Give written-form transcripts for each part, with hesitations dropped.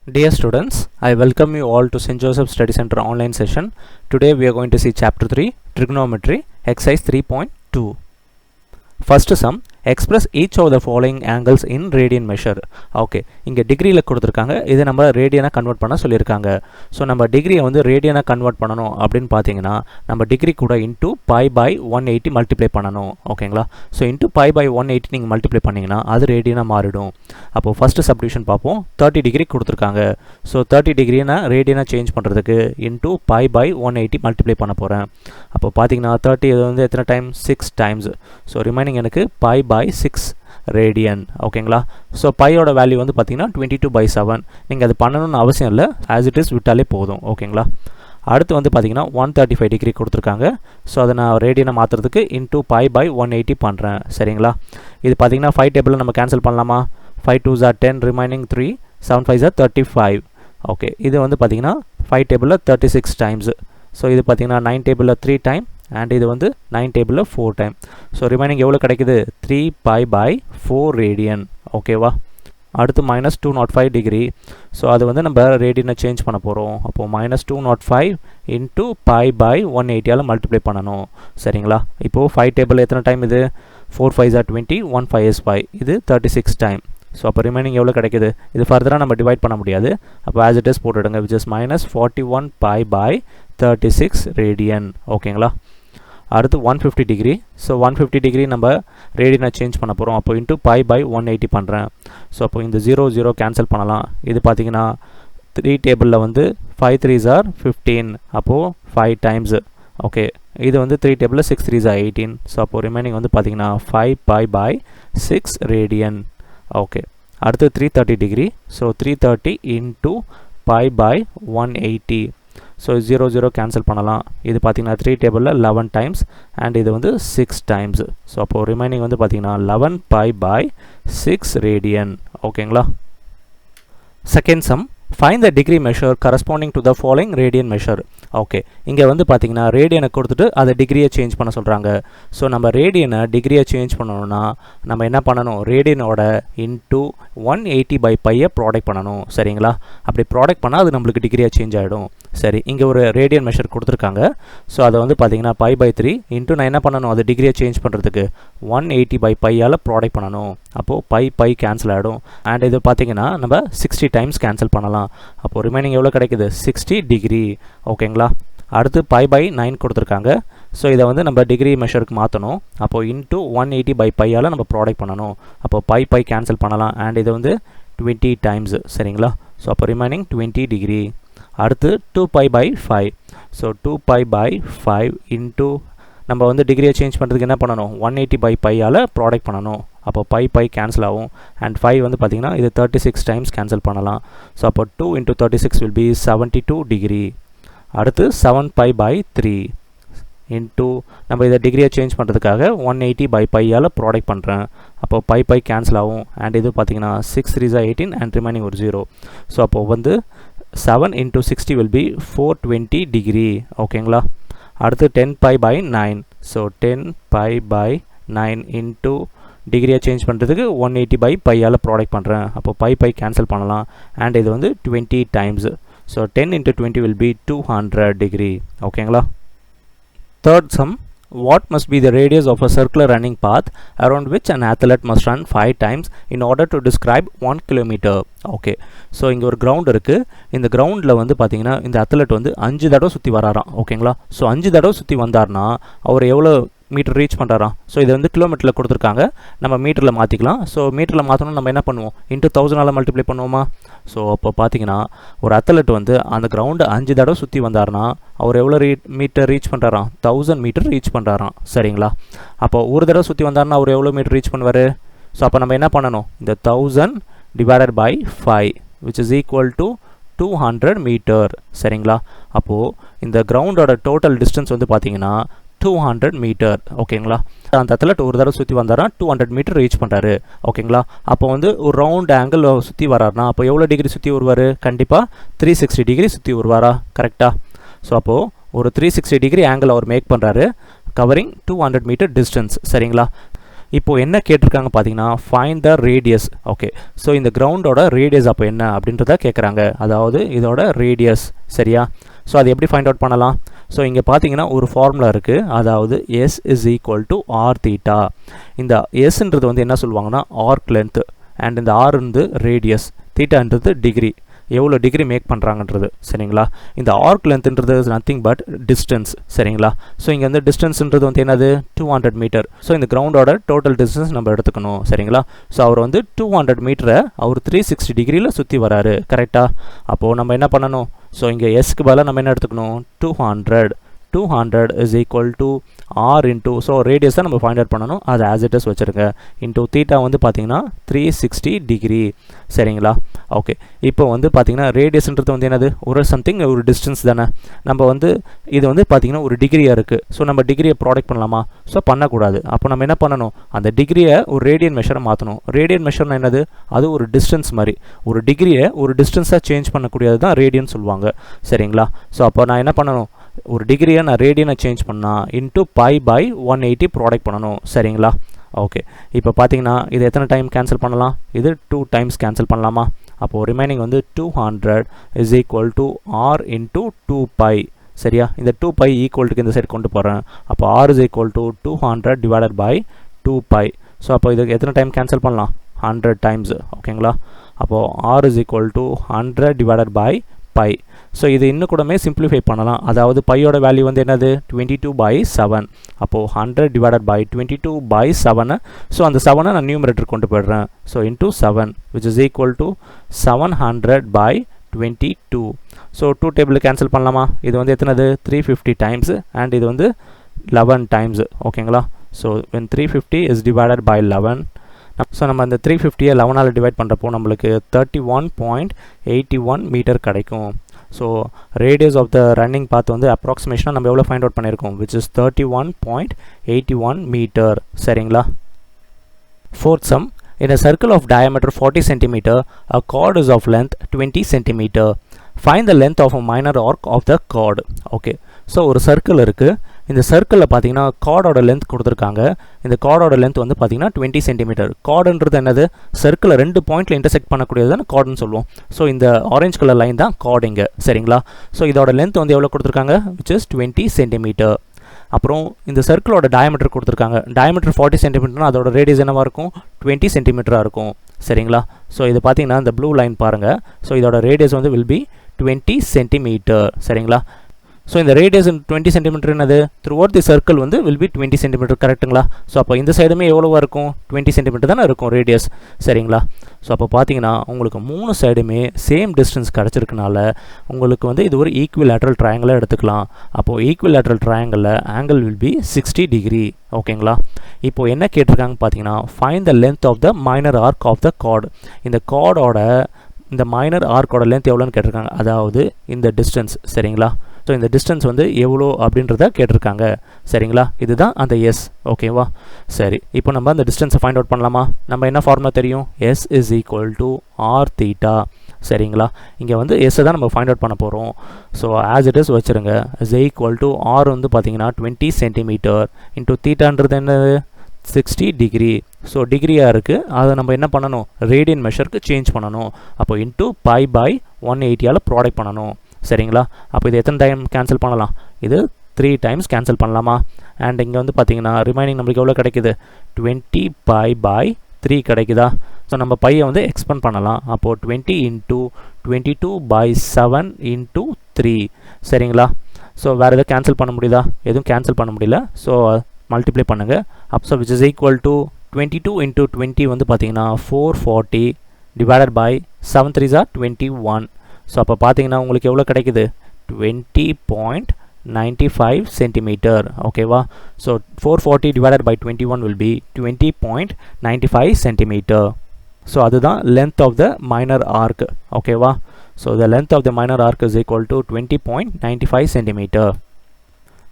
Dear students, I welcome you all to St. Joseph Study Center online session. Today we are going to see chapter 3, Trigonometry, exercise 3.2. First sum, express each of the following angles in radian measure. Okay, இங்க டிகிரியில் கொடுத்துருக்காங்க, இது நம்ம ரேடியனாக convert பண்ண சொல்லியிருக்காங்க. So நம்ம டிகிரியை வந்து ரேடியனாக கன்வெர்ட் பண்ணணும் அப்படின்னு பார்த்தீங்கன்னா நம்ம டிகிரி கூட இன்டூ பை பை 180 மல்டிப்ளை பண்ணணும். ஓகேங்களா? ஸோ இன்டூ பை பை 180 நீங்கள் மல்டிப்ளை பண்ணிங்கன்னா அது ரேடியனாக மாறிடும். அப்போது ஃபஸ்ட்டு சப்டிவிஷன் பார்ப்போம். 30 டிகிரி கொடுத்துருக்காங்க. ஸோ 30 டிகிரினா ரேடியனாக சேஞ்ச் பண்ணுறதுக்கு இன்டூ பை பை 180 மல்டிப்ளை பண்ண போகிறேன். அப்போ பார்த்தீங்கன்னா 30 இது வந்து எத்தனை டைம் 6 டைம்ஸ். ஸோ ரிமைனிங் எனக்கு பை பை 6 ரேடியன். ஓகேங்களா? ஸோ பையோட வேல்யூ வந்து பார்த்தீங்கன்னா 22/7. நீங்கள் அது பண்ணணும்னு அவசியம் இல்லை, ஆஸ் இட் இஸ் விட்டாலே போதும். ஓகேங்களா? அடுத்து வந்து பார்த்தீங்கன்னா 135 டிகிரி கொடுத்துருக்காங்க. ஸோ அதை நான் ரேடியனை மாற்றுறதுக்கு இன்டூ பை பை 180 பண்ணுறேன். சரிங்களா? இது பார்த்தீங்கன்னா 5 டேபிளில் நம்ம கேன்சல் பண்ணலாமா? 5 2s are 10, remaining 3, 7 5s are 35. Okay, இது வந்து பார்த்தீங்கன்னா 5 டேபிளில் 36 டைம்ஸ். ஸோ இது பார்த்தீங்கன்னா 9 டேபிளில் 3 டைம் அண்ட் இது வந்து 9 டேபிளில் 4 டைம். ஸோ ரிமைனிங் எவ்வளோ கிடைக்குது? 3 பை பை 4 ரேடியன். ஓகேவா? அடுத்து -205 டிகிரி. ஸோ அது வந்து நம்ம ரேடியனை சேஞ்ச் பண்ண போகிறோம். அப்போது -205 இன்ட்டு பை பை 180 மல்டிப்ளை பண்ணணும். சரிங்களா? இப்போது 5 டேபிள் எத்தனை டைம் இது? 4 5s are 20, 1 5 is 5, இது 36 டைம். ஸோ அப்போ ரிமைனிங் எவ்வளோ கிடைக்குது? இது ஃபர்தராக நம்ம டிவைட் பண்ண முடியாது. அப்போ ஆஸ் இட் இஸ் போட்டுவிடுங்க, which is -41 pi by 36 radian. ஓகேங்களா? அடுத்து 150 டிகிரி. ஸோ 150 டிகிரி நம்ம ரேடியனை சேஞ்ச் பண்ண போகிறோம். அப்போ இன்ட்டு பை பை 180 பண்ணுறேன். ஸோ அப்போ இந்த 0 கேன்சல் பண்ணலாம். இது பார்த்தீங்கன்னா 3 டேபிளில் வந்து 5 3s are 15, அப்போது 5 டைம்ஸ். ஓகே, இது வந்து 3 டேபிளில் 6 3s are 18. ஸோ அப்போது ரிமைனிங் வந்து பார்த்தீங்கன்னா 5 பை பை 6 ரேடியன். ஓகே, அடுத்து 330 degree. So 330 into pi by 180. So 0 cancel பண்ணலாம். இது பார்த்தீங்கன்னா 3 டேபிளில் 11 டைம்ஸ் அண்ட் இது வந்து 6 டைம்ஸ். ஸோ அப்போது ரிமைனிங் வந்து பார்த்தீங்கன்னா 11 பை பை 6 ரேடியன். ஓகேங்களா? Second sum, find the degree measure corresponding to the following radian measure. Okay, இங்கே வந்து பார்த்தீங்கன்னா ரேடியனை கொடுத்துட்டு அதை டிகிரியை சேஞ்ச் பண்ண சொல்கிறாங்க. ஸோ நம்ம ரேடியனை டிகிரியை சேஞ்ச் பண்ணணும்னா நம்ம என்ன பண்ணணும்? ரேடியனோட இன்டூ 180 பை பையை ப்ராடக்ட் பண்ணணும். சரிங்களா? அப்படி ப்ராடக்ட் பண்ணால் அது நம்மளுக்கு டிகிரியாக சேஞ்ச் ஆகிடும். சரி, இங்கே ஒரு ரேடியன் மெஷர் கொடுத்துருக்காங்க. ஸோ அதை வந்து பார்த்தீங்கன்னா பை பை 3 இன்ட்டு நான் என்ன பண்ணணும்? அது டிகிரியை சேஞ்ச் பண்ணுறதுக்கு 180 பை பையால் ப்ராடக்ட் பண்ணணும். அப்போது பை கேன்சல் ஆகிடும். அண்ட் இது பார்த்தீங்கன்னா நம்ம 60 டைம்ஸ் கேன்சல் பண்ணலாம். அப்போது ரிமைனிங் எவ்வளோ கிடைக்குது? 60 டிகிரி. ஓகேங்களா? அடுத்து பை பை 9 கொடுத்துருக்காங்க. ஸோ இதை வந்து நம்ம டிகிரி மெஷருக்கு மாற்றணும். அப்போது இன்ட்டு 180 பை பையால் நம்ம ப்ராடக்ட் பண்ணணும். அப்போது பை கேன்சல் பண்ணலாம். அண்ட் இது வந்து 20 டைம்ஸ். சரிங்களா? ஸோ அப்போ ரிமைனிங் 20 டிகிரி. அடுத்து 2 pi by 5. So 2 pi by 5 into நம்ம வந்து டிகிரியை சேஞ்ச் பண்ணுறதுக்கு என்ன பண்ணணும்? 180 பை பையால் ப்ராடக்ட் பண்ணணும். அப்போ பை கேன்சல் ஆகும். அண்ட் 5 வந்து பார்த்திங்கன்னா இது 36 டைம்ஸ் கேன்சல் பண்ணலாம். ஸோ அப்போ 2 இன்ட்டு 36 வில் பி 72 டிகிரி. அடுத்து 7 பை பை 3 இன்ட்டு நம்ம இதை டிகிரியை சேஞ்ச் பண்ணுறதுக்காக 180 பை பையால் ப்ராடக்ட் பண்ணுறேன். அப்போ பை கேன்சல் ஆகும். அண்ட் இது பார்த்திங்கன்னா 6 3s are 18 அண்ட் ரிமைனிங் ஒரு 0. ஸோ அப்போது வந்து 7 இன்ட்டு 60 வில் பி 420 டிகிரி. ஓகேங்களா? அடுத்து 10 pi by 9. So 10 pi by 9 into டிகிரியை சேஞ்ச் பண்ணுறதுக்கு 180 பை பையால் ப்ராடக்ட் பண்ணுறேன். அப்போ பை கேன்சல் பண்ணலாம். அண்ட் இது வந்து 20 times. So 10 into 20 will be 200 degree. ஓகேங்களா? Third sum, what must be the radius of a circular running path around which an athlete must run 5 times in order to describe 1 kilometer. Okay, so இங்கே ஒரு ground இருக்குது. இந்த கிரவுண்டில் வந்து பார்த்தீங்கன்னா இந்த athlete வந்து 5 தடவை சுற்றி வராராம். ஓகேங்களா? ஸோ 5 தடவை சுற்றி வந்தார்னா அவர் எவ்வளோ மீட்டர் ரீச் பண்ணுறாராம்? ஸோ இது வந்து கிலோமீட்டரில் கொடுத்துருக்காங்க, நம்ம மீட்டரில் மாற்றிக்கலாம். ஸோ மீட்டரில் மாற்றணும் நம்ம என்ன பண்ணுவோம்? இன்ட்டு 1000 மல்டிப்ளை பண்ணுவோமா? ஸோ அப்போ பார்த்தீங்கன்னா ஒரு அத்லெட் வந்து அந்த கிரவுண்டு 5 தடவை சுற்றி வந்தார்னா அவர் எவ்வளோ மீட்டர் ரீச் பண்ணுறாராம்? 1000 மீட்டர் ரீச் பண்ணுறாராம். சரிங்களா? அப்போ ஒரு தடவை சுற்றி வந்தார்னா அவர் எவ்வளோ மீட்டர் ரீச் பண்ணுவார்? ஸோ அப்போ நம்ம என்ன பண்ணணும்? இந்த 1000 divided by 5 which is equal to 200 metre. சரிங்களா? அப்போது இந்த கிரவுண்டோட டோட்டல் டிஸ்டன்ஸ் வந்து பார்த்தீங்கன்னா 200 மீட்டர். ஓகேங்களா? அந்த அத்லெட் ஒரு தடவை சுற்றி வந்தாரா 200 மீட்டர் ரீச் பண்ணுறாரு. ஓகேங்களா? அப்போ வந்து ஒரு ரவுண்ட் ஆங்கிள் சுற்றி வராருனா அப்போ எவ்வளோ டிகிரி சுற்றி வருவார்? கண்டிப்பாக 360 டிகிரி சுற்றி வருவாரா? கரெக்டாக? ஸோ அப்போது ஒரு 360 டிகிரி ஆங்கிள் அவர் மேக் பண்ணுறாரு, கவரிங் 200 மீட்டர் டிஸ்டன்ஸ். சரிங்களா? இப்போ என்ன கேட்டிருக்காங்க பார்த்தீங்கன்னா find the radius. Okay, so இந்த கிரவுண்டோட ரேடியஸ் அப்போ என்ன அப்படின்றத கேட்குறாங்க, அதாவது இதோட ரேடியஸ். சரியா? ஸோ அது எப்படி ஃபைண்ட் அவுட் பண்ணலாம்? ஸோ இங்கே பார்த்தீங்கன்னா ஒரு ஃபார்முலா இருக்குது, அதாவது S is equal to R theta. இந்த எஸ்ன்றது வந்து என்ன சொல்லுவாங்கன்னா ஆர்க் லென்த், அண்ட் இந்த ஆர் வந்து ரேடியஸ், தீட்டான்றது டிகிரி, எவ்வளோ டிகிரி மேக் பண்ணுறாங்கன்றது. சரிங்களா? இந்த ஆர்க் லென்த்ன்றது இஸ் நத்திங் பட் டிஸ்டன்ஸ். சரிங்களா? ஸோ இங்கே வந்து டிஸ்டன்ஸ்ன்றது வந்து என்னது 200 மீட்டர். ஸோ இந்த கிரவுண்டோட டோட்டல் டிஸ்டன்ஸ் நம்ம எடுத்துக்கணும். சரிங்களா? ஸோ அவர் வந்து 200 மீட்டரை அவர் 360 டிகிரியில் சுற்றி வராரு. கரெக்டாக? அப்போது நம்ம என்ன பண்ணணும்? ஸோ இங்கே எஸ்க்கு பதிலாக நம்ம என்ன எடுத்துக்கணும்? 200 is equal to r into, so radius தான் நம்ம ஃபைண்ட் அவுட் பண்ணணும், அது ஆஸ் இட் இஸ் வச்சுருங்க, இன்டூ தீட்டா வந்து பார்த்தீங்கன்னா 360 டிகிரி. சரிங்களா? ஓகே, இப்போ வந்து பார்த்தீங்கன்னா ரேடியஸ்ன்றது வந்து என்னது ஒரு சம்திங், ஒரு டிஸ்டன்ஸ் தானே. நம்ம வந்து இது வந்து பார்த்தீங்கன்னா ஒரு டிகிரியாக இருக்குது. ஸோ நம்ம டிகிரியை ப்ராடக்ட் பண்ணலாமா? ஸோ பண்ணக்கூடாது. அப்போ நம்ம என்ன பண்ணணும்? அந்த டிகிரியை ஒரு ரேடியன் மெஷரை மாற்றணும். ரேடியன் மெஷர்னா என்னது? அது ஒரு டிஸ்டன்ஸ் மாதிரி. ஒரு டிகிரியை ஒரு டிஸ்டன்ஸாக சேஞ்ச் பண்ணக்கூடியது தான் ரேடியன் சொல்லுவாங்க. சரிங்களா? ஸோ அப்போ நான் என்ன பண்ணணும்? ஒரு டிகிரியை நான் ரேடியனை சேஞ்ச் பண்ணால் இன்ட்டு பை பை 180 ப்ராடக்ட் பண்ணணும். சரிங்களா? ஓகே, இப்போ பார்த்தீங்கன்னா இது எத்தனை டைம் கேன்சல் பண்ணலாம்? இது 2 டைம்ஸ் கேன்சல் பண்ணலாமா? அப்போது ரிமைனிங் வந்து 200 is equal to R into 2 pi. சரியா? இந்த 2 பை ஈக்குவல்ட்டுக்கு இந்த சைடு கொண்டு போகிறேன். அப்போ R is equal to 200 divided by 2 pi. So அப்போ இதுக்கு எத்தனை டைம் கேன்சல் பண்ணலாம்? 100 டைம்ஸ். ஓகேங்களா? அப்போது R is equal to 100 divided by pi. So இது இன்னும் கூடமே சிம்பிளிஃபை பண்ணலாம். அதாவது பையோட வேல்யூ வந்து என்னது 22/7. அப்போது 100 டிவைடட் பை 22/7. ஸோ அந்த 7 நான் நியூமரேட்டர் கொண்டு போய்டுறேன். So into 7 which is equal to 700/22. So 2 table cancel பண்ணலாமா? இது வந்து எத்தனது 350 டைம்ஸ், அண்ட் இது வந்து 11 டைம்ஸ். ஓகேங்களா? So when 350 is divided by 11, so நம்ம அந்த 350-ஐ 11ஆல் டிவைட் பண்ணுறப்போ நம்மளுக்கு 31.81 மீட்டர் கிடைக்கும். So radius of the running path வந்து அப்ராக்சிமேஷனாக நம்ம எவ்வளோ ஃபைண்ட் அவுட் பண்ணியிருக்கோம், which is 31.81 மீட்டர். சரிங்களா? Fourth sum, in a circle of diameter 40 cm, a chord is of length 20 cm. Find the length of a minor arc of the chord. Okay, so ஒரு circle இருக்குது. இந்த சர்க்கிளில் பார்த்தீங்கன்னா கார்டோட length கொடுத்துருக்காங்க. இந்த கார்டோட லென்த் வந்து பார்த்தீங்கன்னா 20 சென்டிமீட்டர். கார்டுன்றது என்னது? சர்க்கிளை 2 பாயிண்டில் இன்டர்செக்ட் பண்ணக்கூடியது தான் கார்டுன்னு சொல்லுவோம். ஸோ இந்த ஆரஞ்ச் கலர் லைன் தான் கார்டுங்க. சரிங்களா? ஸோ இதோட லென்த் வந்து எவ்வளோ கொடுத்துருக்காங்க? which is 20 centimetre. அப்புறம் இந்த சர்க்கிளோட டயமீட்டர் கொடுத்துருக்காங்க. டயமீட்டர் 40 சென்டிமீட்டர்னா அதோட ரேடியஸ் என்னவாக இருக்கும்? 20 சென்டிமீட்டராக இருக்கும். சரிங்களா? ஸோ இது பார்த்தீங்கன்னா இந்த ப்ளூ லைன் பாருங்கள். ஸோ இதோட ரேடியஸ் வந்து will be 20 சென்டிமீட்டர். சரிங்களா? ஸோ இந்த ரேடியஸ் 20 சென்டிமீட்டர் என்னது? த்ரூ அவுட் தி சர்க்கிள் வந்து will be 20 சென்டிமீட்டர். கரெக்டுங்களா? ஸோ அப்போ இந்த சைடுமே எவ்வளோவா இருக்கும்? 20 சென்டிமீட்டர் தானே இருக்கும் ரேடியஸ். சரிங்களா? ஸோ அப்போ பார்த்தீங்கன்னா உங்களுக்கு 3 சைடுமே சேம் டிஸ்டன்ஸ் கிடச்சிருக்கனால உங்களுக்கு வந்து இது ஒரு ஈக்குவிலேட்ரல் ட்ரையாங்கிளாக எடுத்துக்கலாம். அப்போது ஈக்குவிலேட்ரல் ட்ரையாங்கிளில் ஆங்கிள் will be 60 டிகிரி. ஓகேங்களா? இப்போது என்ன கேட்டிருக்காங்க பார்த்தீங்கன்னா find the length of the minor arc of the chord. இந்த கார்டோட இந்த மைனர் ஆர்க்கோட லென்த் எவ்வளோன்னு கேட்டிருக்காங்க, அதாவது இந்த டிஸ்டன்ஸ். சரிங்களா? ஸோ இந்த டிஸ்டன்ஸ் வந்து எவ்வளோ அப்படின்றத கேட்டிருக்காங்க. சரிங்களா? இதுதான் அந்த எஸ். ஓகேவா? சரி, இப்போ நம்ம அந்த டிஸ்டன்ஸை ஃபைண்ட் அவுட் பண்ணலாமா? நம்ம என்ன ஃபார்முலா தெரியும்? S is equal to R theta. சரிங்களா? இங்கே வந்து எஸ்ஸை தான் நம்ம ஃபைண்ட் அவுட் பண்ண போகிறோம். ஸோ ஆஸ் இட் இஸ் வச்சுருங்க. இஸ் ஈக்குவல் டு ஆர் வந்து பார்த்தீங்கன்னா 20 சென்டிமீட்டர் இன்டூ தீட்டான்றது என்னது? 60 டிகிரி. ஸோ டிகிரியாக இருக்குது, அதை நம்ம என்ன பண்ணணும்? ரேடியன் மெஷருக்கு சேஞ்ச் பண்ணணும். அப்போ இன்டூ பை பை 180ஆல் ப்ராடக்ட் பண்ணணும். சரிங்களா? அப்போ இது எத்தனை டைம் கேன்சல் பண்ணலாம்? இது 3 டைம்ஸ் கேன்சல் பண்ணலாமா? அண்ட் இங்கே வந்து பார்த்தீங்கன்னா ரிமைனிங் நம்மளுக்கு எவ்வளோ கிடைக்குது? 20 பை பை 3 கிடைக்குதா? ஸோ நம்ம பையை வந்து எக்ஸ்பெண்ட் பண்ணலாம். அப்போது 20 இன்ட்டு 22/7 இன்ட்டு 3. சரிங்களா? ஸோ வேறு எதுவும் கேன்சல் பண்ண முடியுதா? எதுவும் கேன்சல் பண்ண முடியல. ஸோ மல்டிப்ளை பண்ணுங்கள். அப்போ which is equal to 22 into 20 வந்து பார்த்தீங்கன்னா 440 divided by 7 3s are 21. So அப்போ பார்த்தீங்கன்னா உங்களுக்கு எவ்வளோ கிடைக்குது? 20.95 சென்டிமீட்டர். ஓகேவா? So 440 divided by 21 will be 20.95 centimetre. So அதுதான் length of the minor arc. ஓகேவா? So the length of the minor arc is equal to 20.95 centimetre.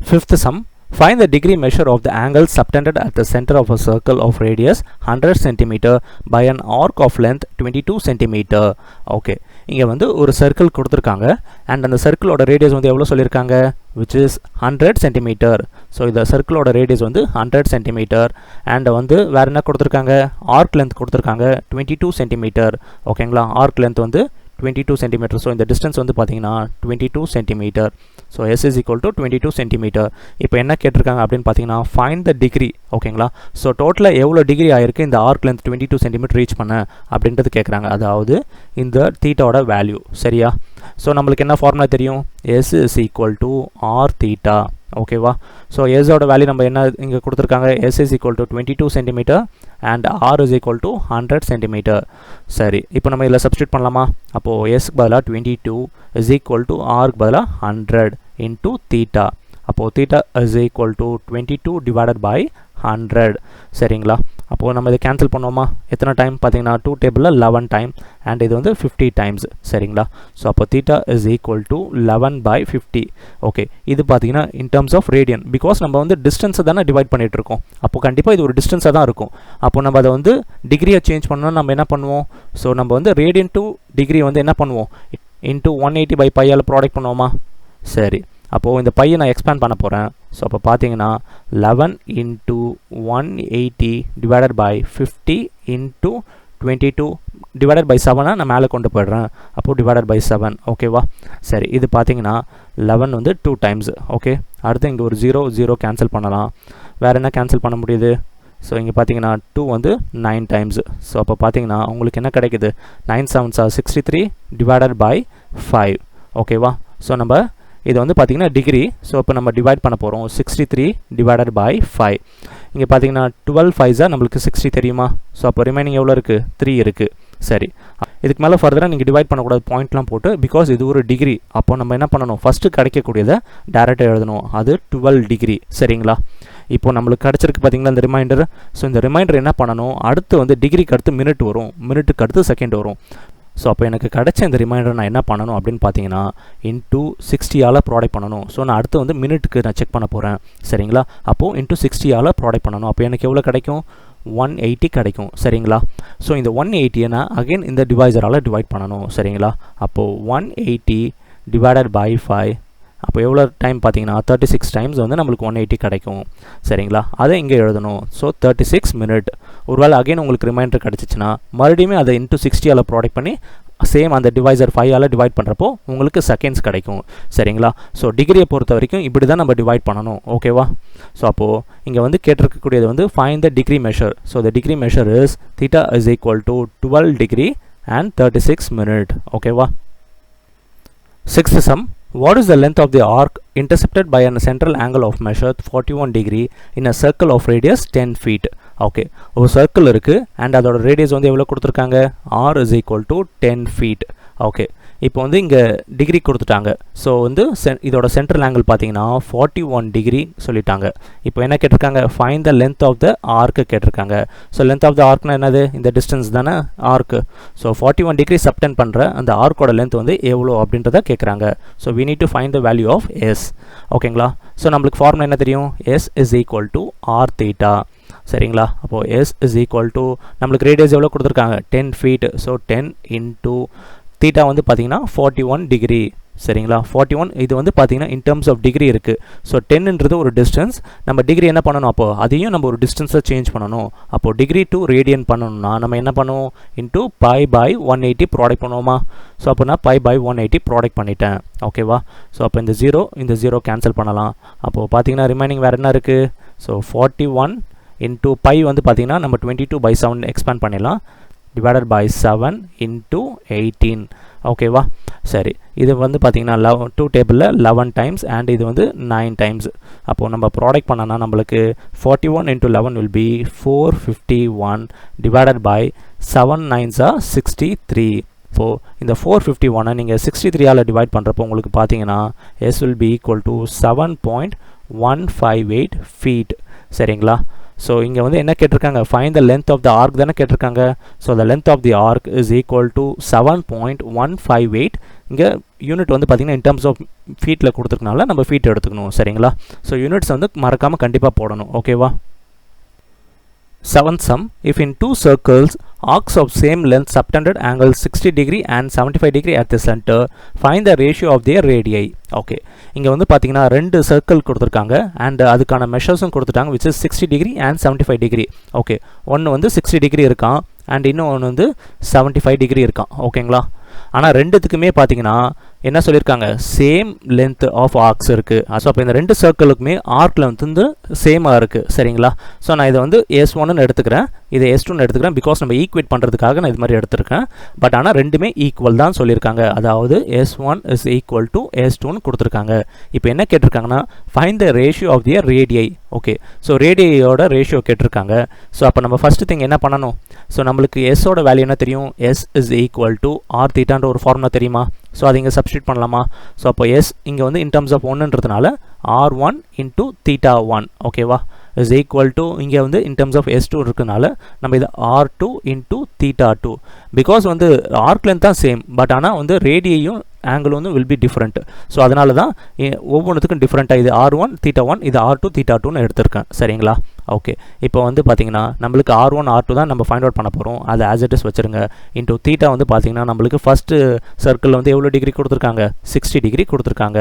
Fifth sum, find the degree measure of the angle subtended at the center of a circle of radius 100 cm by an arc of length 22 cm. Okay, இங்கே வந்து ஒரு circle கொடுத்துருக்காங்க and அந்த சர்க்கிளோட radius வந்து எவ்வளோ சொல்லியிருக்காங்க which is 100 centimetre. So இந்த சர்க்கிளோட radius வந்து 100 சென்டிமீட்டர் அண்ட் வந்து வேறு என்ன கொடுத்துருக்காங்க ஆர்க் லென்த் கொடுத்துருக்காங்க 22 சென்டிமீட்டர். ஓகேங்களா, ஆர்க் லென்த் வந்து 22 சென்டிமீட்டர். ஸோ இந்த டிஸ்டன்ஸ் வந்து பார்த்தீங்கன்னா 22 centimetre. So S is equal to 22 centimetre. இப்போ என்ன கேட்டிருக்காங்க அப்படின்னு பார்த்தீங்கன்னா ஃபைண்ட் த டிகிரி. ஓகேங்களா, ஸோ டோட்டலாக எவ்வளோ டிகிரி ஆயிருக்கு இந்த ஆர்க் லென்த் 22 சென்டிமீட்டர் ரீச் பண்ண அப்படின்றது கேட்குறாங்க. அதாவது இந்த தீட்டாவோட வேல்யூ. சரியா, ஸோ நம்மளுக்கு என்ன ஃபார்முலா தெரியும், S is equal to R theta. ஓகேவா, ஸோ எஸோட வேல்யூ நம்ம என்ன இங்கே கொடுத்துருக்காங்க, S is equal to 22 centimetre and R is equal to 100 centimetre. சரி, இப்போ நம்ம இதில் சப்ஸ்டியூட் பண்ணலாமா? அப்போது எஸ்க்கு பதிலாக 22 is equal to Rக்கு பதிலாக 100 into theta. அப்போது theta is equal to 22 divided by 100. சரிங்களா, அப்போது நம்ம இதை கேன்சல் பண்ணுவோமா? எத்தனை டைம் பார்த்தீங்கன்னா 2 டேபிளில் 11 டைம் அண்ட் இது வந்து 50 டைம்ஸ். சரிங்களா, ஸோ அப்போ theta is equal to 11 by 50. Okay, இது பார்த்தீங்கன்னா in terms of radian, because நம்ம வந்து டிஸ்டன்ஸை தானே டிவைட் பண்ணிகிட்டு இருக்கோம். அப்போ கண்டிப்பாக இது ஒரு டிஸ்டன்ஸாக தான் இருக்கும். அப்போ நம்ம அதை வந்து டிகிரியை சேஞ்ச் பண்ணோம்னா நம்ம என்ன பண்ணுவோம், ஸோ நம்ம வந்து ரேடியன் டு டிகிரி வந்து என்ன பண்ணுவோம் இன்ட்டு 180 by பையால் ப்ராடக்ட் பண்ணுவோமா? சரி, அப்போது இந்த பையை நான் எக்ஸ்பேண்ட் பண்ண போகிறேன். ஸோ அப்போ பார்த்தீங்கன்னா 11 into 180 divided by 50 into 22 divided by 7 நான் மேலே கொண்டு போய்ட்றேன். அப்போது divided by 7. ஓகேவா, சரி, இது பார்த்தீங்கன்னா 11 வந்து 2 டைம்ஸ். ஓகே, அடுத்து இங்கே ஒரு 0 கேன்சல் பண்ணலாம். வேறு என்ன கேன்சல் பண்ண முடியுது? ஸோ இங்கே பார்த்தீங்கன்னா 2 வந்து 9 டைம்ஸ். ஸோ அப்போ பார்த்தீங்கன்னா உங்களுக்கு என்ன கிடைக்குது, 9 7s are 63 divided by 5. ஓகேவா, ஸோ நம்ம இது வந்து பார்த்தீங்கன்னா டிகிரி. ஸோ இப்போ நம்ம டிவைட் பண்ண போகிறோம் 63 divided by 5. இங்கே பார்த்தீங்கன்னா 12 5s நம்மளுக்கு 60 தெரியுமா? ஸோ அப்போ ரிமைனிங் எவ்வளோ இருக்குது, 3 இருக்குது. சரி, இதுக்கு மேலே ஃபர்தராக நீங்கள் டிவைட் பண்ணக்கூடாது பாயிண்ட்லாம் போட்டு, பிகாஸ் இது ஒரு டிகிரி. அப்போ நம்ம என்ன பண்ணணும், ஃபஸ்ட்டு கிடைக்கக்கூடியதை டேரெக்டாக எழுதணும், அது 12 டிகிரி. சரிங்களா, இப்போ நம்மளுக்கு கிடச்சிருக்கு பார்த்தீங்களா இந்த ரிமைண்டர். ஸோ இந்த ரிமைண்டர் என்ன பண்ணணும், அடுத்து வந்து டிகிரிக்கு அடுத்து மினிட் வரும், மினிட்டுக்கு அடுத்து செகண்ட் வரும். ஸோ அப்போ எனக்கு கிடைச்ச இந்த ரிமைண்டர் நான் என்ன பண்ணணும் அப்படின்னு பார்த்தீங்கன்னா இன்ட்டு 60ஆல் ப்ராடக்ட் பண்ணணும். ஸோ நான் அடுத்து வந்து மினிட்டுக்கு நான் செக் பண்ண போகிறேன். சரிங்களா, அப்போது இன்ட்டு 60ஆல் ப்ராடக்ட் பண்ணணும். அப்போ எனக்கு எவ்வளோ கிடைக்கும், 180 கிடைக்கும். சரிங்களா, ஸோ இந்த 180 நான் அகெயின் இந்த டிவைசரால் டிவைட் பண்ணணும். சரிங்களா, அப்போது 180 divided by 5. அப்போ எவ்வளோ டைம் பார்த்தீங்கன்னா 36 டைம்ஸ் வந்து நம்மளுக்கு 180 கிடைக்கும். சரிங்களா, அதை இங்கே எழுதணும். So 36 minute. ஒருவேளை அகைன் உங்களுக்கு ரிமைண்டர் கிடச்சிச்சின்னா மறுபடியும் அதை இன்ட்டு 60ஆல் ப்ராடக்ட் பண்ணி சேம் அந்த டிவைசர் 5ஆல் டிவைட் பண்ணுறப்போ உங்களுக்கு செகண்ட்ஸ் கிடைக்கும். சரிங்களா, ஸோ டிகிரியை பொறுத்த வரைக்கும் இப்படி தான் நம்ம டிவைட் பண்ணணும். ஓகேவா, ஸோ அப்போது இங்கே வந்து கேட்டிருக்கக்கூடியது வந்து find the degree measure. So the degree measure is theta is equal to 12 degree and 36 minute. ஓகேவா, sixth sum. What is the length of the arc intercepted by a central angle of measure 41 degree in a circle of radius 10 feet? Okay, ஒரு circle இருக்குது and அதோட radius வந்து எவ்வளோ கொடுத்துருக்காங்க, R is equal to 10 feet. Okay, இப்போ வந்து இங்கே degree கொடுத்துட்டாங்க. ஸோ வந்து இதோட சென்ட்ரல் ஆங்கிள் பார்த்தீங்கன்னா 41 டிகிரி சொல்லிட்டாங்க. இப்போ என்ன கேட்டிருக்காங்க, find the length of the arc கேட்டிருக்காங்க. ஸோ லென்த் ஆஃப் த ஆர்க்னா என்னது, இந்த டிஸ்டன்ஸ் தானே ஆர்க்கு. ஸோ 41 டிகிரி சப்டென்ட் பண்ணுற அந்த ஆர்க்கோட லென்த் வந்து எவ்வளோ அப்படின்றத கேட்குறாங்க. So we need to find the value of S. ஓகேங்களா, ஸோ நம்மளுக்கு ஃபார்முலா என்ன தெரியும், S is equal to R theta. சரிங்களா, அப்போது S is equal to நம்மளுக்கு ரேடியஸ் எவ்வளோ கொடுத்துருக்காங்க, 10 feet. ஸோ 10 into தீட்டா வந்து பார்த்தீங்கன்னா 41 டிகிரி. சரிங்களா, 41 இது வந்து பார்த்தீங்கன்னா இன் டர்ம்ஸ் ஆஃப் டிகிரி இருக்குது. ஸோ 10ன்றது ஒரு டிஸ்டன்ஸ், நம்ம டிகிரி என்ன பண்ணணும், அப்போது அதையும் நம்ம ஒரு டிஸ்டன்ஸை சேஞ்ச் பண்ணணும். அப்போது டிகிரி டு ரேடியன் பண்ணணும்னா நம்ம என்ன பண்ணுவோம், இன்ட்டு பை பை 180 ப்ராடக்ட் பண்ணுவோமா? ஸோ அப்போ நான் பை பை 180 ப்ராடக்ட் பண்ணிட்டேன். ஓகேவா, ஸோ அப்போ இந்த 0 கேன்சல் பண்ணலாம். அப்போது பார்த்தீங்கன்னா ரிமைனிங் வேறு என்ன இருக்குது, ஸோ 41 இன்ட்டு பை வந்து பார்த்தீங்கன்னா நம்ம 22/7 எக்ஸ்பேண்ட் பண்ணிடலாம், divided by 7 into 18. ஓகேவா, சரி, இது வந்து பார்த்தீங்கன்னா 2 டேபிளில் 11 டைம்ஸ் அண்ட் இது வந்து 9 டைம்ஸ். அப்போது நம்ம ப்ராடக்ட் பண்ணனா நம்மளுக்கு 41 into 11 will be 451 divided by 7 9s are 63. இப்போது இந்த 451 நீங்கள் 63ஆல் டிவைட் பண்ணுறப்போ உங்களுக்கு பார்த்தீங்கன்னா S will be equal to 7.158 feet. சரிங்களா, ஸோ இங்கே வந்து என்ன கேட்டிருக்காங்க, find the length of the arc தானே கேட்டிருக்காங்க. So the length of the arc is equal to 7.158. இங்கே யூனிட் வந்து பார்த்திங்கன்னா இன் டர்ம்ஸ் ஆஃப் ஃபீட்டில் கொடுத்துருக்கனால நம்ம ஃபீட் எடுத்துக்கணும். சரிங்களா, ஸோ யூனிட்ஸ் வந்து மறக்காமல் கண்டிப்பாக போடணும். ஓகேவா. Seventh sum. If in two circles arcs of same length subtended angle 60 degree and 75 degree at the center. Find the ratio of their radii. Okay, இங்க வந்து பாத்தீங்கன்னா ரெண்டு சர்க்கிள் கொடுத்திருக்காங்க and அதுக்கான மெஷர்ஸும் கொடுத்துட்டாங்க, which is 60 degree and 75 degree. Okay, ஒன்னு வந்து 60 degree இருக்கான் and இன்னொன்று வந்து 75 degree இருக்கான். ஓகேங்களா, ஆனால் ரெண்டுத்துக்குமே பார்த்தீங்கன்னா என்ன சொல்லியிருக்காங்க, சேம் லென்த் ஆஃப் ஆர்க்ஸ் இருக்குது. ஸோ அப்போ இந்த ரெண்டு சர்க்கிளுக்குமே ஆர்க் லென்த் வந்து சேமாக இருக்குது. சரிங்களா, ஸோ நான் இதை வந்து S1ன்னு எடுத்துக்கிறேன், இதை S2ன்னு எடுத்துக்கிறேன். பிகாஸ் நம்ம ஈக்குவேட் பண்ணுறதுக்காக நான் இது மாதிரி எடுத்துருக்கேன். பட் ஆனால் ரெண்டுமே ஈக்குவல் தான் சொல்லியிருக்காங்க. அதாவது S1 is equal to S2ன்னு கொடுத்துருக்காங்க. இப்போ என்ன கேட்டிருக்காங்கன்னா, find the ratio of their ரேடியை. Okay, so ரேடியோட ratio கேட்டிருக்காங்க. ஸோ அப்போ நம்ம ஃபஸ்ட்டு திங் என்ன பண்ணணும், ஸோ நம்மளுக்கு எஸ்ஸோட வேல்யூ என்ன தெரியும், S is equal to R theta ஒரு ஃபார்முலா தெரியுமா. ஸோ அது இங்கே சப்ஸ்டியூட் பண்ணலாமா. ஸோ அப்போ S இங்கே வந்து இன் டர்ம்ஸ் ஆஃப் ஒன்றுன்றதுனால R1 into theta 1 ஓகேவா is equal to இங்கே வந்து இன் டர்ம்ஸ் ஆஃப் S2 இருக்குனால நம்ம இது R2 into theta 2. பிகாஸ் வந்து ஆர்க் லென்த் தான் சேம், பட் ஆனால் வந்து ரேடியையும் ஆங்கிள் வந்து will be different. ஸோ அதனால தான் ஒவ்வொன்றுத்துக்கும் டிஃப்ரெண்ட்டாக இது R1 theta 1 இது R2 theta 2ன்னு எடுத்திருக்கேன். சரிங்களா, ஓகே. இப்போ வந்து பார்த்தீங்கன்னா நம்மளுக்கு R1 R2 தான் நம்ம ஃபைண்ட் அவுட் பண்ண போகிறோம். அதை ஆஸ் இட் இஸ் வச்சுருங்க. இன்டூ தீட்டா வந்து பார்த்தீங்கன்னா நம்மளுக்கு ஃபஸ்ட்டு சர்க்கிளில் வந்து எவ்வளோ டிகிரி கொடுத்துருக்காங்க, 60 டிகிரி கொடுத்துருக்காங்க.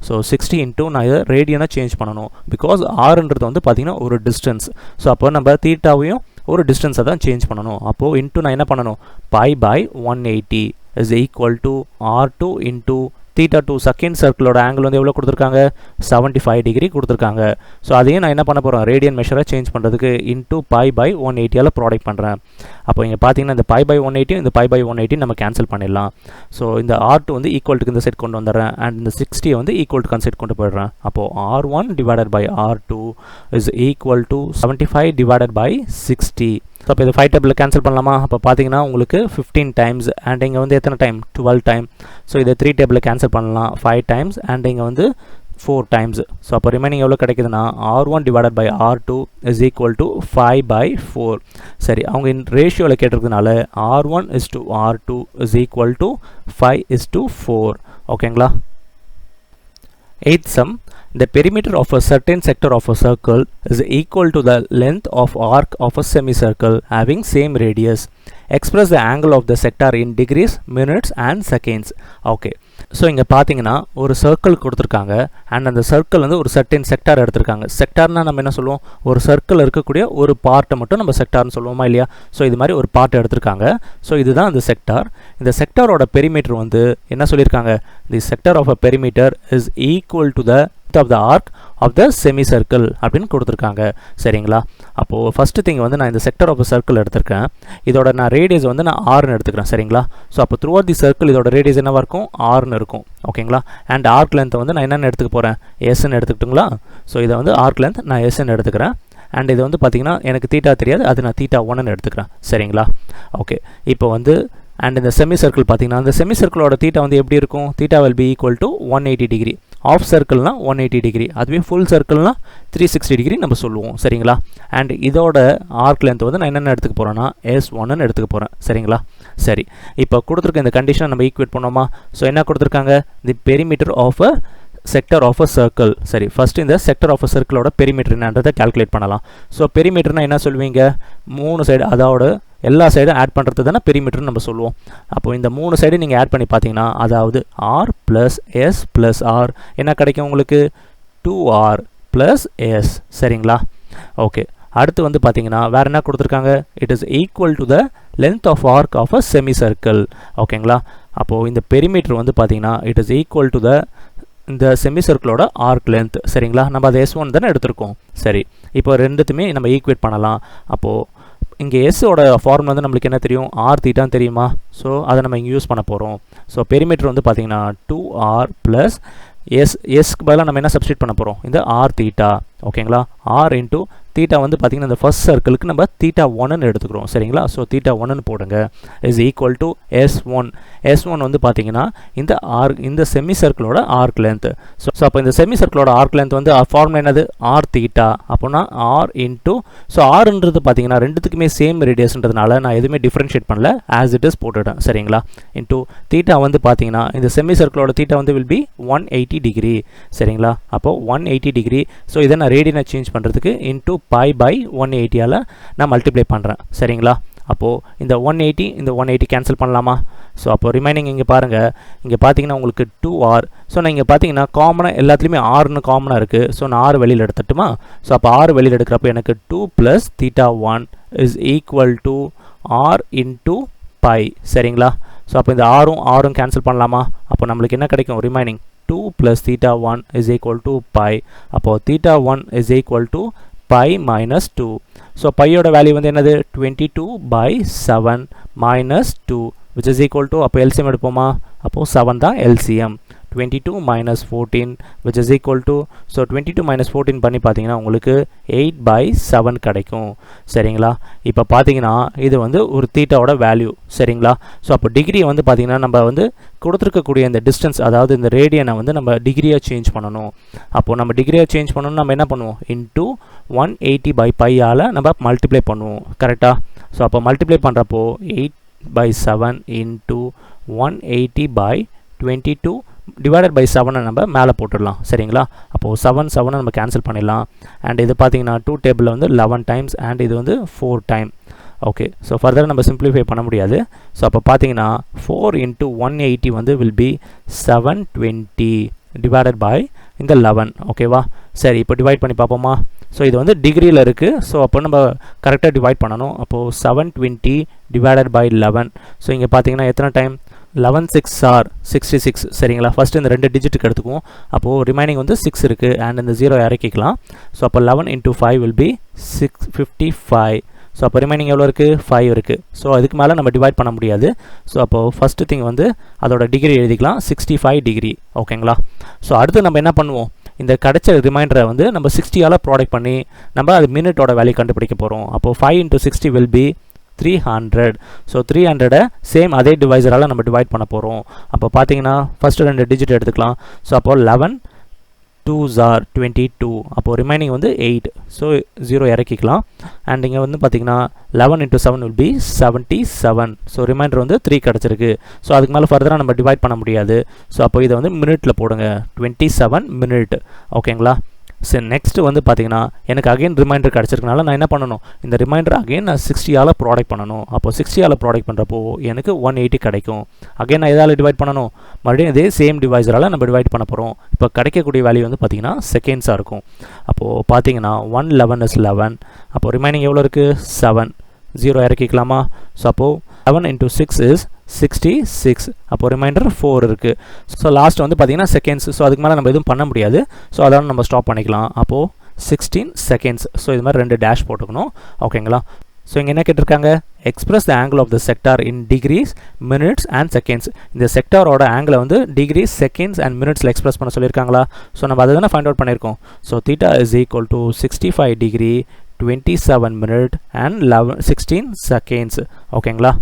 ஸோ 60 இன்டூ நான் இதை ரேடியனாக சேஞ்ச் பண்ணணும். பிகாஸ் ஆறுன்றது வந்து பார்த்தீங்கன்னா ஒரு டிஸ்டன்ஸ். ஸோ அப்போ நம்ம தீட்டாவையும் ஒரு டிஸ்டன்ஸை தான் சேஞ்ச் பண்ணணும். அப்போது இன்டூ நான் என்ன பண்ணணும், pi by 180 is equal to R2 into theta 2 second சர்க்கிளோட ஆங்கிள் வந்து எவ்வளோ கொடுத்துருக்காங்க, 75 டிகிரி கொடுத்துருக்காங்க. ஸோ அதையும் நான் என்ன பண்ண போகிறேன், ரேடியன் மெஷரை சேஞ்ச் பண்ணுறதுக்கு இன்டூ பை பை 180 ப்ராடக்ட் பண்ணுறேன். அப்போ இங்கே பார்த்தீங்கன்னா இந்த பை பை 180 இந்த பை பை 180 நம்ம கேன்சல் பண்ணிடலாம். ஸோ இந்த R2 வந்து ஈக்குவல்ட்டுக்கு இந்த செட் கொண்டு வந்துடுறேன் அண்ட் இந்த 60 வந்து ஈக்குவல் டு கன்செட் கொண்டு போயிடுறேன். அப்போது R1 divided by R2 is equal to 75 divided by 60. So அப்போ இது 5 டேபிளில் கேன்சல் பண்ணலாமா. அப்போ பார்த்தீங்கன்னா உங்களுக்கு 15 டைம்ஸ் அண்ட் இங்கே வந்து எத்தனை டைம், 12 டைம். ஸோ இதை 3 டேபிளில் கேன்சல் பண்ணலாம் 5 டைம்ஸ் அண்ட் இங்கே வந்து 4 டைம்ஸ். ஸோ அப்போ ரிமைனிங் எவ்வளோ கிடைக்குதுன்னா R1 divided by R2 is equal to 5 by 4. சரி, அவங்க ரேஷியோவில் கேட்டிருக்கிறதுனால R1 is to R2 is equal to 5 is to 4. ஓகேங்களா. 8th sum, the perimeter of a certain sector of a circle is equal to the length of arc of a semicircle having same radius. Express the angle of the sector in degrees, minutes and seconds. Okay, so இங்கே பார்த்தீங்கன்னா ஒரு circle கொடுத்துருக்காங்க and அந்த circle வந்து ஒரு certain sector எடுத்திருக்காங்க. செக்டார்னா நம்ம என்ன சொல்லுவோம், ஒரு சர்க்கிள் இருக்கக்கூடிய ஒரு பார்ட்டை மட்டும் நம்ம செக்டார்னு சொல்லுவோமா இல்லையா. ஸோ இது மாதிரி ஒரு பார்ட் எடுத்திருக்காங்க. ஸோ இதுதான் அந்த செக்டார். இந்த செக்டாரோட பெரிமீட்டர் வந்து என்ன சொல்லியிருக்காங்க, the sector of a perimeter is equal to the of the arc of the semicircle அப்படின்னு கொடுத்துருக்காங்க. சரிங்களா, அப்போது ஃபஸ்ட்டு திங் வந்து நான் இந்த செக்டர் ஆஃப் சர்க்கிள் எடுத்திருக்கேன். இதோட நான் ரேடியஸ் வந்து நான் ஆர்னு எடுத்துக்கிறேன். சரிங்களா, ஸோ அப்போ த்ரூ அவுட் தி சர்க்கிள் இதோட ரேடியஸ் என்னவாக இருக்கும், ஆர்னு இருக்கும். ஓகேங்களா, அண்ட் ஆர்க் லென்த்தை வந்து நான் என்னென்னு எடுத்துக்க போகிறேன், எஸ்ன்னு எடுத்துக்கிட்டுங்களா. ஸோ இதை வந்து ஆர்க் லென்த் நான் எஸ்ன்னு எடுத்துக்கிறேன். அண்ட் இது வந்து பார்த்திங்கன்னா எனக்கு தீட்டா தெரியாது, அது நான் தீட்டா 1ன்னு எடுத்துக்கிறேன். சரிங்களா, ஓகே. இப்போ வந்து அண்ட் இந்த செமி சர்க்கிள் பார்த்தீங்கன்னா அந்த செமி சர்க்கிளோட தீட்டா வந்து எப்படி இருக்கும், theta will be equal to 180 degree. Half சர்க்கிள்னா 180 டிகிரி, அதுவே ஃபுல் சர்க்கிள்னா 360 டிகிரி நம்ம சொல்லுவோம். சரிங்களா, அண்ட் இதோட ஆர்க் லென்த் வந்து நான் என்னென்ன எடுத்துக்க போகிறேன்னா S1ன்னு எடுத்துக்க போகிறேன். சரிங்களா, சரி. இப்போ கொடுத்துருக்க இந்த கண்டிஷனை நம்ம ஈக்குவேட் பண்ணோமா. ஸோ என்ன கொடுத்துருக்காங்க, the perimeter of a sector of a circle. சரி, ஃபஸ்ட்டு இந்த செக்டர் ஆஃப் அ சர்க்கிளோட பெரிமீட்டர் என்னன்றதை கால்குலேட் பண்ணலாம். ஸோ பெரிமீட்டர்னா என்ன சொல்லுவீங்க, 3 சைடு, அதாவது எல்லா சைடும் ஆட் பண்ணுறது தானே பெரிமீட்டர்னு நம்ம சொல்லுவோம். அப்போ இந்த 3 சைடு நீங்கள் ஆட் பண்ணி பார்த்தீங்கன்னா அதாவது R + S + R என்ன கிடைக்கும் உங்களுக்கு, 2R + S. சரிங்களா, ஓகே. அடுத்து வந்து பார்த்தீங்கன்னா வேறு என்ன கொடுத்துருக்காங்க, it is equal to the length of arc of a semi circle. ஓகேங்களா, அப்போது இந்த பெரிமீட்டர் வந்து பார்த்தீங்கன்னா it is equal to the இந்த செமி சர்க்கிளோட ஆர்க் லென்த். சரிங்களா, நம்ம அதை S1 தானே எடுத்திருக்கோம். சரி, இப்போ ரெண்டுத்துமே நம்ம ஈக்குவேட் பண்ணலாம். அப்போது இங்கே எஸ்ஸோட ஃபார்முலா வந்து நம்மளுக்கு என்ன தெரியும், ஆர் தீட்டான்னு தெரியுமா. ஸோ அதை நம்ம இங்கே யூஸ் பண்ண போகிறோம். ஸோ பெரிமீட்டர் வந்து பார்த்தீங்கன்னா 2R + எஸ்க்கு பதிலாக நம்ம என்ன சப்ஸ்டியூட் பண்ண போகிறோம், இந்த ஆர் தீட்டா. ஓகேங்களா, ஆர் இன்ட்டு தீட்டா வந்து பார்த்திங்கன்னா இந்த ஃபஸ்ட் சர்க்கிளுக்கு நம்ம தீட்டா 1ன்னு எடுத்துக்கிறோம். சரிங்களா, ஸோ தீட்டா 1ன்னு போடுங்க is equal to S1. S1 வந்து பார்த்திங்கன்னா இந்த செமி சர்க்கிளோட ஆர்க் லென்த். ஸோ அப்போ இந்த செமி சர்க்கிளோட ஆர்க் லென்த் வந்து ஃபார்முலா என்னது, ஆர் தீட்டா. அப்போனா ஆர் இன்ட்டு, ஸோ ஆர்ன்றது பார்த்திங்கன்னா ரெண்டுத்துக்குமே சேம் ரேடியஸ்ன்றதுனால நான் எதுவுமே டிஃப்ரென்ஷியேட் பண்ணல, ஆஸ் இட் இஸ் போட்டுட்டேன். சரிங்களா, இன்ட்டு தீட்டா வந்து பார்த்திங்கன்னா இந்த செமி சர்க்கிளோட தீட்டா வந்து வில் பி 180 டிகிரி. சரிங்களா, அப்போது 180 டிகிரி. ஸோ இதை நான் ரேடியனை சேஞ்ச் பண்ணுறதுக்கு இன்ட்டு பை பை 180ஆல் நான் மல்டிப்ளை பண்ணுறேன். சரிங்களா, அப்போது இந்த 180 இந்த 180 கேன்சல் பண்ணலாமா? ஸோ அப்போ ரிமைனிங் இங்கே பாருங்கள், இங்கே பார்த்தீங்கன்னா உங்களுக்கு 2r. ஸோ நான் இங்கே பார்த்தீங்கன்னா காமனாக எல்லாத்துலேயுமே ஆறுன்னு காமனாக இருக்குது. ஸோ நான் 6 வெளியில் எடுத்துட்டுமா? ஸோ அப்போ 6 வெளியில் எடுக்கிறப்போ எனக்கு 2 + θ1 is equal to r into pi. சரிங்களா? ஸோ அப்போ இந்த ஆறும் கேன்சல் பண்ணலாமா? அப்போ நம்மளுக்கு என்ன கிடைக்கும்? Remaining 2 + θ1 is equal to pi. அப்போது θ1 is equal to pi minus 2. So pi ஓட வேல்யூ வந்து என்னது? 22/7 minus 2 which is equal to, அப்போ LCM எடுப்போமா? அப்போ 7 தான் LCM. 22 minus 14 which is equal to, so 22 minus 14 பண்ணி பார்த்தீங்கன்னா உங்களுக்கு 8/7 கிடைக்கும். சரிங்களா? இப்போ பார்த்தீங்கன்னா இது வந்து ஒரு தீட்டாவோட வேல்யூ. சரிங்களா? ஸோ அப்போ டிகிரி வந்து பார்த்தீங்கன்னா நம்ம வந்து கொடுத்துருக்கக்கூடிய இந்த டிஸ்டன்ஸ், அதாவது இந்த ரேடியனை வந்து நம்ம டிகிரியாக சேஞ்ச் பண்ணணும். அப்போது நம்ம டிகிரியாக சேஞ்ச் பண்ணணும், நம்ம என்ன பண்ணுவோம்? இன்ட்டு 180/π நம்ம மல்டிப்ளை பண்ணுவோம். கரெக்டாக? ஸோ அப்போ மல்டிப்ளை பண்ணுறப்போ 8/7 இன்ட்டு 180/22 டிவைடட் பை 7 நம்ம மேலே போட்டுடலாம். சரிங்களா? அப்போது 7 நம்ம கேன்சல் பண்ணிடலாம். அண்ட் இது பார்த்தீங்கன்னா 2 டேபிளில் வந்து 11 டைம்ஸ் அண்ட் இது வந்து 4 டைம். ஓகே, ஸோ ஃபர்தர் நம்ம சிம்பிளிஃபை பண்ண முடியாது. ஸோ அப்போ பார்த்தீங்கன்னா 4 × 180 வந்து வில் பி 720 டிவைடட் பை இந்த 11. ஓகேவா? சரி, இப்போ டிவைட் பண்ணி பார்ப்போமா? ஸோ இது வந்து டிகிரியில் இருக்குது. ஸோ அப்போ நம்ம கரெக்டாக டிவைட் பண்ணணும். அப்போது 720 டிவைடட் பை 11. ஸோ இங்கே பார்த்தீங்கன்னா எத்தனை டைம்? 11 6 are 66. சரிங்களா? ஃபஸ்ட்டு இந்த 2 டிஜிட்டுக்கு எடுத்துக்குவோம். அப்போது ரிமைனிங் வந்து 6 இருக்குது அண்ட் இந்த 0 இறக்கிக்கலாம். ஸோ அப்போ 11 × 5 வில் பி 655. ஸோ அப்போ ரிமைனிங் எவ்வளோ இருக்குது? 5 இருக்குது. ஸோ அதுக்கு மேலே நம்ம டிவைட் பண்ண முடியாது. ஸோ அப்போது ஃபஸ்ட்டு திங் வந்து அதோட டிகிரி எழுதிக்கலாம், 65 டிகிரி. ஓகேங்களா? ஸோ அடுத்து நம்ம என்ன பண்ணுவோம்? இந்த கிடைச்ச ரிமைண்டரை வந்து நம்ம 60ஆல் ப்ராடக்ட் பண்ணி நம்ம அது மினிட்டோட வேல்யூ கண்டுபிடிக்க போகிறோம். அப்போது 5 × 60 வில் பி 300. ஸோ 300 சேம் அதே டிவைசரால் நம்ம டிவைட் பண்ண போகிறோம். அப்போ பார்த்தீங்கன்னா ஃபஸ்ட்டு 2 டிஜிட் எடுத்துக்கலாம். ஸோ அப்போது 11 2s are 22. அப்போது ரிமைனிங் வந்து 8. ஸோ 0 இறக்கிக்கலாம். அண்ட் இங்கே வந்து பார்த்தீங்கன்னா 11 × 7 will be 77. ஸோ ரிமைண்டர் வந்து 3 கிடச்சிருக்கு. ஸோ அதுக்கு மேலே ஃபர்தராக நம்ம டிவைட் பண்ண முடியாது. ஸோ அப்போ இதை வந்து மினிட்டில் போடுங்க, 27 மினிட். ஓகேங்களா? சரி, நெக்ஸ்ட்டு வந்து பார்த்தீங்கன்னா எனக்கு அகைன் ரிமைண்டர் கிடச்சிருக்கனால நான் என்ன பண்ணணும்? இந்த ரிமைண்டர் அகைன் நான் 60ஆல் ப்ராடக்ட் பண்ணணும். அப்போ 60ஆல் ப்ராடக்ட் பண்ணுறப்போ எனக்கு 180 கிடைக்கும். அகைன் நான் எதால் டிவைட் பண்ணணும்? மறுபடியும் இதே சேம் டிவைஸரால் நம்ம டிவைட் பண்ண போகிறோம். இப்போ கிடைக்கக்கூடிய வேல்யூ வந்து பார்த்தீங்கன்னா செகண்ட்ஸாக இருக்கும். அப்போது பார்த்தீங்கன்னா 111 is 11. அப்போது ரிமைனிங் எவ்வளோ இருக்குது? 7. 0 இறக்கிக்கலாமா? ஸோ அப்போது 11 × 6 is 66. அப்போது ரிமைண்டர் 4 இருக்குது. ஸோ லாஸ்ட் வந்து பார்த்தீங்கன்னா செகண்ட்ஸ். ஸோ அதுக்கு மேலே நம்ம எதுவும் பண்ண முடியாது. ஸோ அதெல்லாம் நம்ம ஸ்டாப் பண்ணிக்கலாம். அப்போது 16 செகண்ட்ஸ். ஸோ இது மாதிரி 2 டேஷ் போட்டுக்கணும். ஓகேங்களா? ஸோ இங்கே என்ன கேட்டிருக்காங்க? Express the angle of the sector in degrees, minutes and seconds. இந்த செக்டாரோட ஆங்கிளை வந்து டிகிரிஸ், செகண்ட்ஸ் அண்ட் மினிட்ஸில் எக்ஸ்பிரஸ் பண்ண சொல்லியிருக்காங்களா? ஸோ நம்ம அதை தானே ஃபைண்ட் அவுட் பண்ணியிருக்கோம். So θ is equal to 65 degree 27 minute and 16 seconds. ஓகேங்களா?